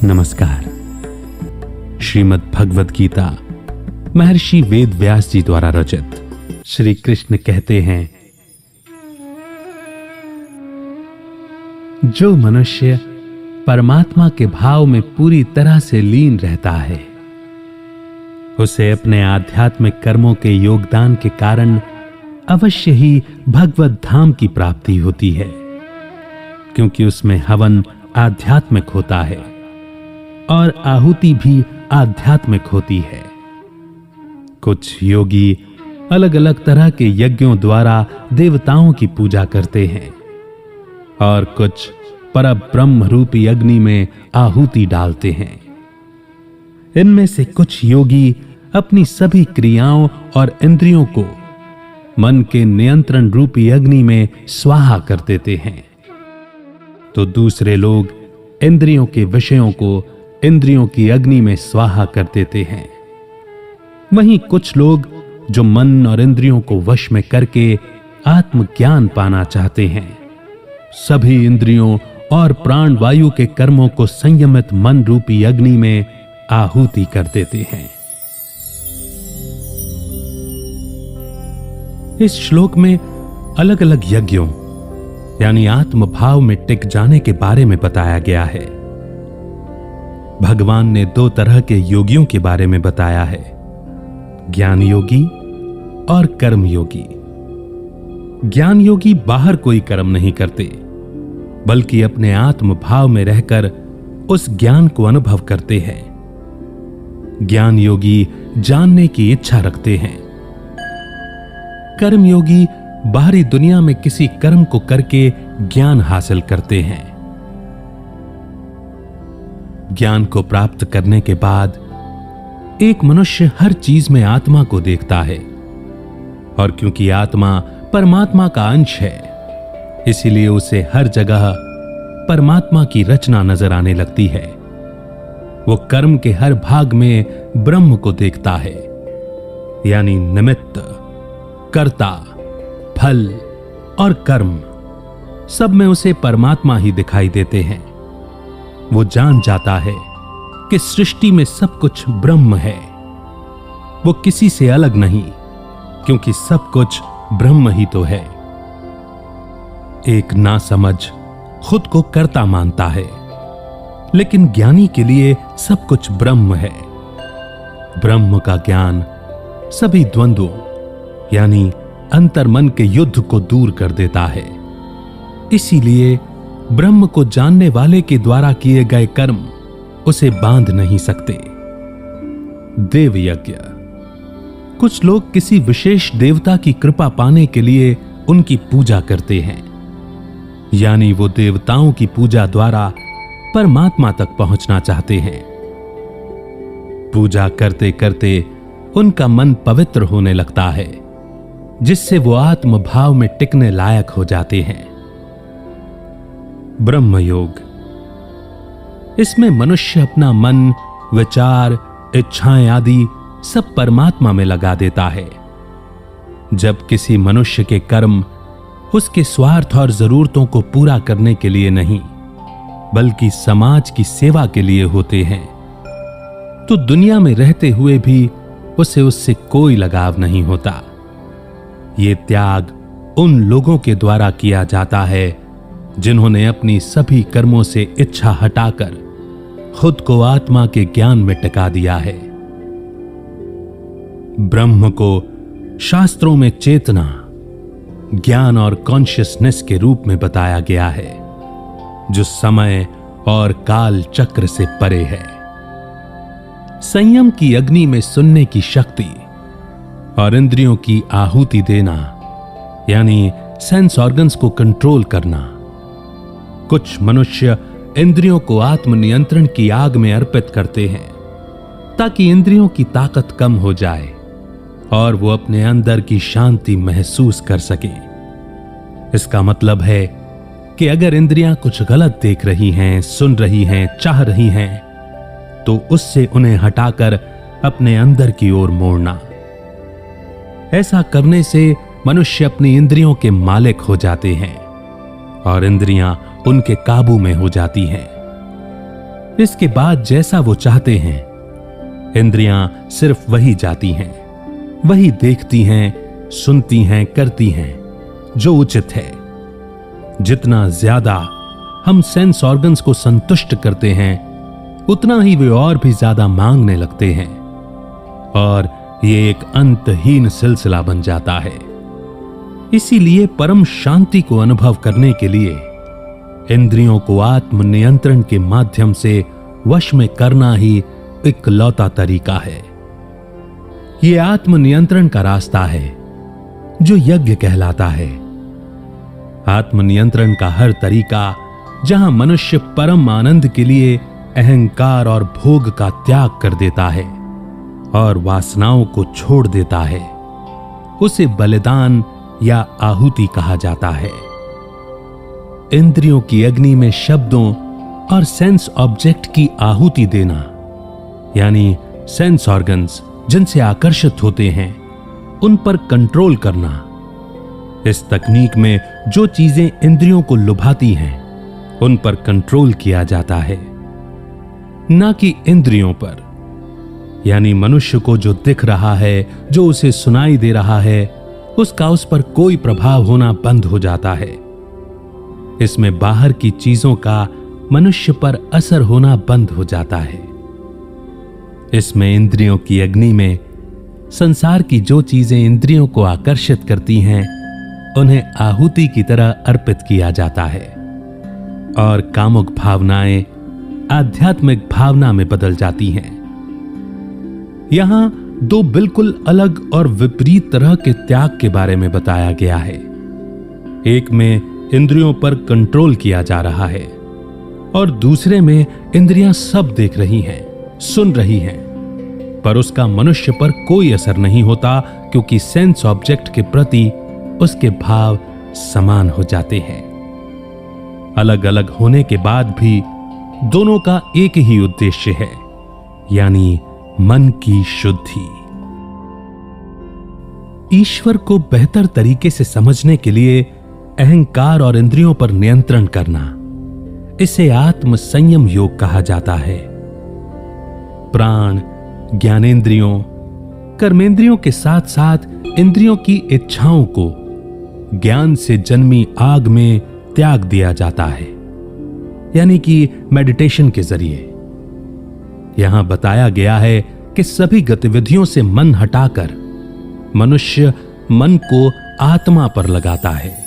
नमस्कार। श्रीमद् भगवद गीता महर्षि वेद व्यास जी द्वारा रचित। श्री कृष्ण कहते हैं, जो मनुष्य परमात्मा के भाव में पूरी तरह से लीन रहता है, उसे अपने आध्यात्मिक कर्मों के योगदान के कारण अवश्य ही भगवत धाम की प्राप्ति होती है, क्योंकि उसमें हवन आध्यात्मिक होता है और आहुति भी आध्यात्मिक होती है। कुछ योगी अलग अलग तरह के यज्ञों द्वारा देवताओं की पूजा करते हैं और कुछ परब्रह्म रूपी अग्नि में आहुति डालते हैं। इनमें से कुछ योगी अपनी सभी क्रियाओं और इंद्रियों को मन के नियंत्रण रूपी अग्नि में स्वाहा कर देते हैं, तो दूसरे लोग इंद्रियों के विषयों को इंद्रियों की अग्नि में स्वाहा कर देते हैं। वहीं कुछ लोग जो मन और इंद्रियों को वश में करके आत्मज्ञान पाना चाहते हैं, सभी इंद्रियों और प्राण वायु के कर्मों को संयमित मन रूपी अग्नि में आहुति कर देते हैं। इस श्लोक में अलग अलग यज्ञों यानी आत्मभाव में टिक जाने के बारे में बताया गया है। भगवान ने दो तरह के योगियों के बारे में बताया है, ज्ञान योगी और कर्म योगी। ज्ञान योगी बाहर कोई कर्म नहीं करते, बल्कि अपने आत्म भाव में रहकर उस ज्ञान को अनुभव करते हैं। ज्ञान योगी जानने की इच्छा रखते हैं। कर्म योगी बाहरी दुनिया में किसी कर्म को करके ज्ञान हासिल करते हैं। ज्ञान को प्राप्त करने के बाद एक मनुष्य हर चीज में आत्मा को देखता है, और क्योंकि आत्मा परमात्मा का अंश है, इसीलिए उसे हर जगह परमात्मा की रचना नजर आने लगती है। वो कर्म के हर भाग में ब्रह्म को देखता है, यानी निमित्त, कर्ता, फल और कर्म सब में उसे परमात्मा ही दिखाई देते हैं। वो जान जाता है कि सृष्टि में सब कुछ ब्रह्म है, वो किसी से अलग नहीं, क्योंकि सब कुछ ब्रह्म ही तो है। एक नासमझ खुद को कर्ता मानता है, लेकिन ज्ञानी के लिए सब कुछ ब्रह्म है। ब्रह्म का ज्ञान सभी द्वंद्वों यानी अंतर्मन के युद्ध को दूर कर देता है। इसीलिए ब्रह्म को जानने वाले के द्वारा किए गए कर्म उसे बांध नहीं सकते। देव यज्ञ। कुछ लोग किसी विशेष देवता की कृपा पाने के लिए उनकी पूजा करते हैं, यानी वो देवताओं की पूजा द्वारा परमात्मा तक पहुंचना चाहते हैं। पूजा करते करते उनका मन पवित्र होने लगता है, जिससे वो आत्म भाव में टिकने लायक हो जाते हैं। ब्रह्म योग। इसमें मनुष्य अपना मन, विचार, इच्छाएं आदि सब परमात्मा में लगा देता है। जब किसी मनुष्य के कर्म उसके स्वार्थ और जरूरतों को पूरा करने के लिए नहीं, बल्कि समाज की सेवा के लिए होते हैं, तो दुनिया में रहते हुए भी उसे उससे कोई लगाव नहीं होता। ये त्याग उन लोगों के द्वारा किया जाता है जिन्होंने अपनी सभी कर्मों से इच्छा हटाकर खुद को आत्मा के ज्ञान में टिका दिया है। ब्रह्म को शास्त्रों में चेतना, ज्ञान और कॉन्शियसनेस के रूप में बताया गया है, जो समय और काल चक्र से परे है। संयम की अग्नि में सुनने की शक्ति और इंद्रियों की आहुति देना, यानी सेंस ऑर्गन्स को कंट्रोल करना। कुछ मनुष्य इंद्रियों को आत्मनियंत्रण की आग में अर्पित करते हैं, ताकि इंद्रियों की ताकत कम हो जाए और वो अपने अंदर की शांति महसूस कर सके। इसका मतलब है कि अगर इंद्रियां कुछ गलत देख रही हैं, सुन रही हैं, चाह रही हैं, तो उससे उन्हें हटाकर अपने अंदर की ओर मोड़ना। ऐसा करने से मनुष्य अपनी इंद्रियों के मालिक हो जाते हैं और इंद्रियां उनके काबू में हो जाती हैं। इसके बाद जैसा वो चाहते हैं, इंद्रियां सिर्फ वही जाती हैं, वही देखती हैं, सुनती हैं, करती हैं जो उचित है। जितना ज्यादा हम सेंस ऑर्गन्स को संतुष्ट करते हैं, उतना ही वे और भी ज्यादा मांगने लगते हैं और ये एक अंतहीन सिलसिला बन जाता है। इसीलिए परम शांति को अनुभव करने के लिए इंद्रियों को आत्म नियंत्रण के माध्यम से वश में करना ही इकलौता तरीका है। यह आत्म नियंत्रण का रास्ता है जो यज्ञ कहलाता है। आत्म नियंत्रण का हर तरीका जहां मनुष्य परम आनंद के लिए अहंकार और भोग का त्याग कर देता है और वासनाओं को छोड़ देता है, उसे बलिदान या आहुति कहा जाता है। इंद्रियों की अग्नि में शब्दों और सेंस ऑब्जेक्ट की आहुति देना, यानी सेंस ऑर्गन्स जिनसे आकर्षित होते हैं, उन पर कंट्रोल करना। इस तकनीक में जो चीजें इंद्रियों को लुभाती हैं, उन पर कंट्रोल किया जाता है, ना कि इंद्रियों पर। यानी मनुष्य को जो दिख रहा है, जो उसे सुनाई दे रहा है, उसका उस पर कोई प्रभाव होना बंद हो जाता है। इसमें बाहर की चीजों का मनुष्य पर असर होना बंद हो जाता है। इसमें इंद्रियों की अग्नि में संसार की जो चीजें इंद्रियों को आकर्षित करती हैं, उन्हें आहुति की तरह अर्पित किया जाता है और कामुक भावनाएं आध्यात्मिक भावना में बदल जाती हैं। यहां दो बिल्कुल अलग और विपरीत तरह के त्याग के बारे में बताया गया है। एक में इंद्रियों पर कंट्रोल किया जा रहा है और दूसरे में इंद्रियां सब देख रही हैं, सुन रही हैं, पर उसका मनुष्य पर कोई असर नहीं होता, क्योंकि सेंस ऑब्जेक्ट के प्रति उसके भाव समान हो जाते हैं। अलग अलग होने के बाद भी दोनों का एक ही उद्देश्य है, यानी मन की शुद्धि। ईश्वर को बेहतर तरीके से समझने के लिए अहंकार और इंद्रियों पर नियंत्रण करना, इसे आत्म संयम योग कहा जाता है। प्राण, ज्ञानेंद्रियों, कर्मेंद्रियों के साथ साथ इंद्रियों की इच्छाओं को ज्ञान से जन्मी आग में त्याग दिया जाता है, यानी कि मेडिटेशन के जरिए। यहां बताया गया है कि सभी गतिविधियों से मन हटाकर मनुष्य मन को आत्मा पर लगाता है।